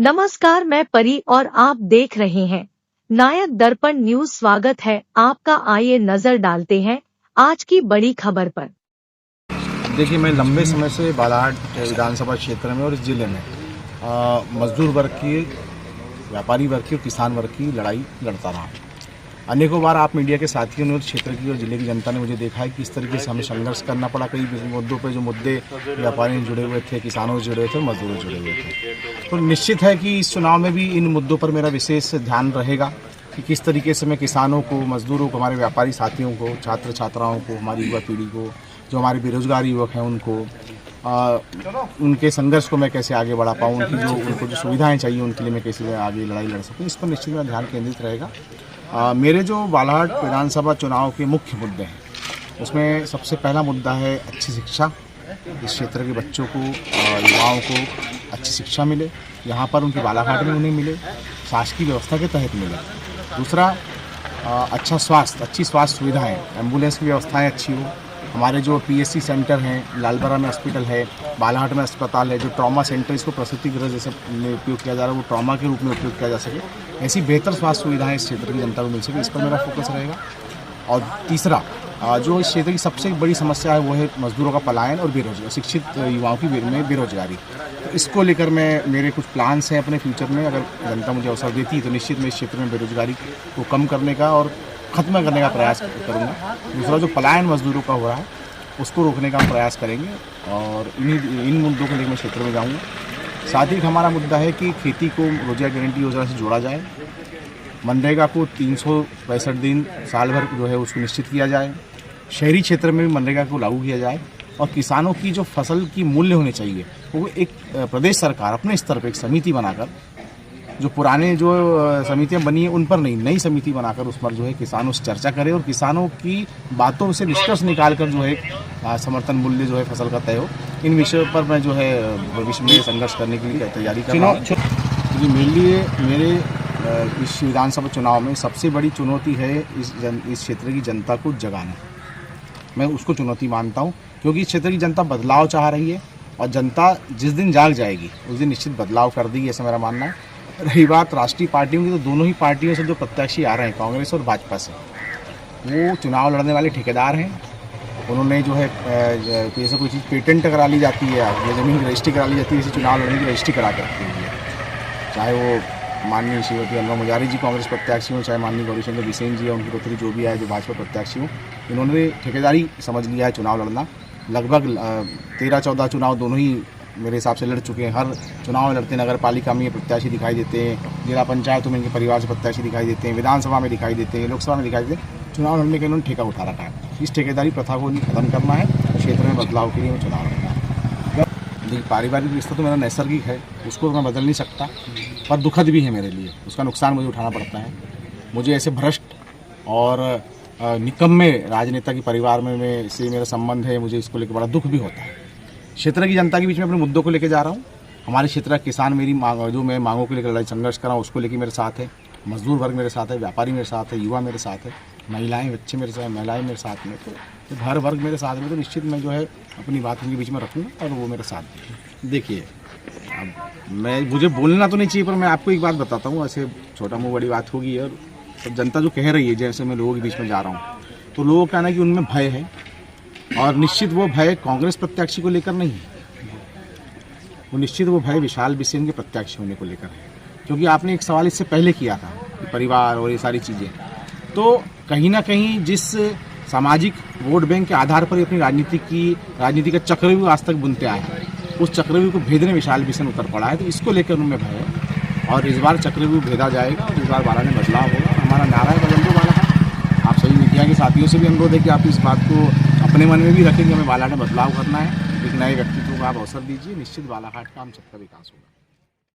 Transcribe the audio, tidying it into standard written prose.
नमस्कार, मैं परी और आप देख रहे हैं नायक दर्पण न्यूज। स्वागत है आपका। आइए नजर डालते हैं आज की बड़ी खबर पर। देखिए, मैं लंबे समय से बालाहाट विधानसभा क्षेत्र में और इस जिले में मजदूर वर्ग की, व्यापारी वर्ग की और किसान वर्ग की लड़ाई लड़ता रहा। अनेकों बार आप मीडिया के साथियों ने और क्षेत्र की और जिले की जनता ने मुझे देखा है कि इस तरीके से हमें संघर्ष करना पड़ा। कई मुद्दों पर जो मुद्दे व्यापारी जुड़े हुए थे, किसानों से जुड़े हुए थे, मजदूरों से जुड़े हुए थे। तो निश्चित है कि इस चुनाव में भी इन मुद्दों पर मेरा विशेष ध्यान रहेगा कि किस तरीके से मैं किसानों को, मजदूरों को, हमारे व्यापारी साथियों को, छात्र छात्राओं को, हमारी युवा पीढ़ी को, जो हमारे बेरोजगार युवक हैं उनको, उनके संघर्ष को मैं कैसे आगे बढ़ा पाऊँ, उनको जो सुविधाएं चाहिए उनके लिए मैं कैसे आगे लड़ाई लड़ सकूँ, इस पर निश्चित मेरा ध्यान केंद्रित रहेगा। मेरे जो बालाहाट विधानसभा चुनाव के मुख्य मुद्दे हैं उसमें सबसे पहला मुद्दा है अच्छी शिक्षा। इस क्षेत्र के बच्चों को, युवाओं को अच्छी शिक्षा मिले, यहाँ पर उनकी बालाघाट में उन्हें मिले, शासकीय व्यवस्था के तहत मिले। दूसरा, अच्छा स्वास्थ्य, अच्छी स्वास्थ्य सुविधाएं, एम्बुलेंस की व्यवस्थाएं अच्छी हो। हमारे जो पीएससी सेंटर हैं, लालबरा में हॉस्पिटल है, बालाहाट में अस्पताल है, जो ट्रॉमा सेंटर, इसको प्रसूति गृह जैसे उपयोग किया जा रहा है, वो ट्रॉमा के रूप में उपयोग किया जा सके, ऐसी बेहतर स्वास्थ्य सुविधाएं इस क्षेत्र की जनता को मिल सके, इस पर मेरा फोकस रहेगा। और तीसरा, जो इस क्षेत्र की सबसे बड़ी समस्या है वो है मजदूरों का पलायन और बेरोजगार, शिक्षित युवाओं की में बेरोजगारी। तो इसको लेकर मेरे कुछ प्लान्स हैं अपने फ्यूचर में। अगर जनता मुझे अवसर देती तो निश्चित मैं इस क्षेत्र में बेरोजगारी को कम करने का और ख़त्म करने का प्रयास करूँगा। दूसरा, जो पलायन मजदूरों का हो रहा है उसको रोकने का हम प्रयास करेंगे और इन मुद्दों को लेकर मैं क्षेत्र में जाऊँगा। साथ ही हमारा मुद्दा है कि खेती को रोजगार गारंटी योजना से जोड़ा जाए, मनरेगा को 365 दिन साल भर जो है उसको निश्चित किया जाए, शहरी क्षेत्र में भी मनरेगा को लागू किया जाए और किसानों की जो फसल की मूल्य होने चाहिए वो एक प्रदेश सरकार अपने स्तर पर एक समिति बनाकर, जो पुराने जो समितियां बनी हैं उन पर नहीं, नई समिति बनाकर उस पर जो है किसानों से चर्चा करें और किसानों की बातों से निष्कर्ष निकालकर जो है समर्थन मूल्य जो है फसल का तय हो। इन विषयों पर मैं जो है भविष्य में संघर्ष करने के लिए तैयारी कर रहा हूँ। क्योंकि मेरे लिए इस विधानसभा चुनाव में सबसे बड़ी चुनौती है इस क्षेत्र की जनता को जगाना। मैं उसको चुनौती मानता हूँ क्योंकि इस क्षेत्र की जनता बदलाव चाह रही है और जनता जिस दिन जाग जाएगी उस दिन निश्चित बदलाव कर देगी, ऐसा मेरा मानना है। रही बात राष्ट्रीय पार्टियों की, तो दोनों ही पार्टियों से जो प्रत्याशी आ रहे हैं, कांग्रेस और भाजपा से, वो चुनाव लड़ने वाले ठेकेदार हैं। उन्होंने जो है जैसे कोई चीज़ पेटेंट करा ली जाती है या ज़मीन की रजिस्ट्री करा ली जाती है, इसी चुनाव लड़ने की रजिस्ट्री करा के रखती है। चाहे वो माननीय श्रीमती अन्ना मुजारी जी कांग्रेस प्रत्याशी हों, चाहे माननीय गौरीशंकर बिसेन जी या उनकी पुत्री जो भी आए जो भाजपा प्रत्याशी हों, इन्होंने ठेकेदारी समझ लिया है चुनाव लड़ना। लगभग 13-14 चुनाव दोनों ही मेरे हिसाब से लड़ चुके हैं। हर चुनाव में लड़ते हैं। नगर पालिका में ये प्रत्याशी दिखाई देते हैं, जिला पंचायतों में इनके परिवार से प्रत्याशी दिखाई देते हैं, विधानसभा में दिखाई देते हैं, लोकसभा में दिखाई देते हैं। चुनाव लड़ने के इन्होंने ठेका उठा रखा है। इस ठेकेदारी प्रथा को खत्म करना है, क्षेत्र में बदलाव के लिए मैं चुनाव लड़ना है। देखिए, पारिवारिक रिश्ता तो मेरा नैसर्गिक है, उसको मैं बदल नहीं सकता, पर दुखद भी है मेरे लिए। उसका नुकसान मुझे उठाना पड़ता है। मुझे ऐसे भ्रष्ट और निकम्मे राजनेता के परिवार में से मेरा संबंध है, मुझे इसको लेकर बड़ा दुख भी होता है। क्षेत्र की जनता के बीच में अपने मुद्दों को लेकर जा रहा हूँ। हमारे क्षेत्र का किसान मेरी मांग, जो मैं मांगों को लेकर लड़ाई संघर्ष कर रहा हूँ, उसको लेकर मेरे साथ है। मजदूर वर्ग मेरे साथ है, व्यापारी मेरे साथ है, युवा मेरे साथ है, महिलाएं, बच्चे मेरे साथ, महिलाएं मेरे साथ में, तो हर वर्ग मेरे साथ में। तो निश्चित मैं जो है अपनी बात उनके बीच में रखूँगा और वो मेरे साथ दें। देखिए, अब मुझे बोलना तो नहीं चाहिए, पर मैं आपको एक बात बताता हूँ। ऐसे छोटा मुँह बड़ी बात होगी और जनता जो कह रही है, जैसे मैं लोगों के बीच में जा रहा हूँ, तो लोगों का कहना है कि उनमें भय है और निश्चित वो भय कांग्रेस प्रत्याशी को लेकर नहीं है, वो निश्चित वो भय विशाल बिसेन के प्रत्याशी होने को लेकर है। क्योंकि आपने एक सवाल इससे पहले किया था कि परिवार और ये सारी चीज़ें, तो कहीं ना कहीं जिस सामाजिक वोट बैंक के आधार पर अपनी राजनीति का चक्रव्यूह आज तक बुनते आए हैं, उस चक्रव्यूह को भेदने विशाल बिसेन उतर पड़ा है। तो इसको लेकर उनमें भय है और इस बार चक्रव्यूह भेदा जाएगा और इस बार बालाघाट में बदलाव होगा। हमारा नारा है बदल दो बालाघाट। आप सभी मीडिया के साथियों से भी अनुरोध है कि आप इस बात को अपने मन में भी रखेंगे। हमें बालाघाट में बदलाव करना है, एक नए व्यक्तित्व को आप अवसर दीजिए, निश्चित बालाघाट का हम सबका विकास होगा।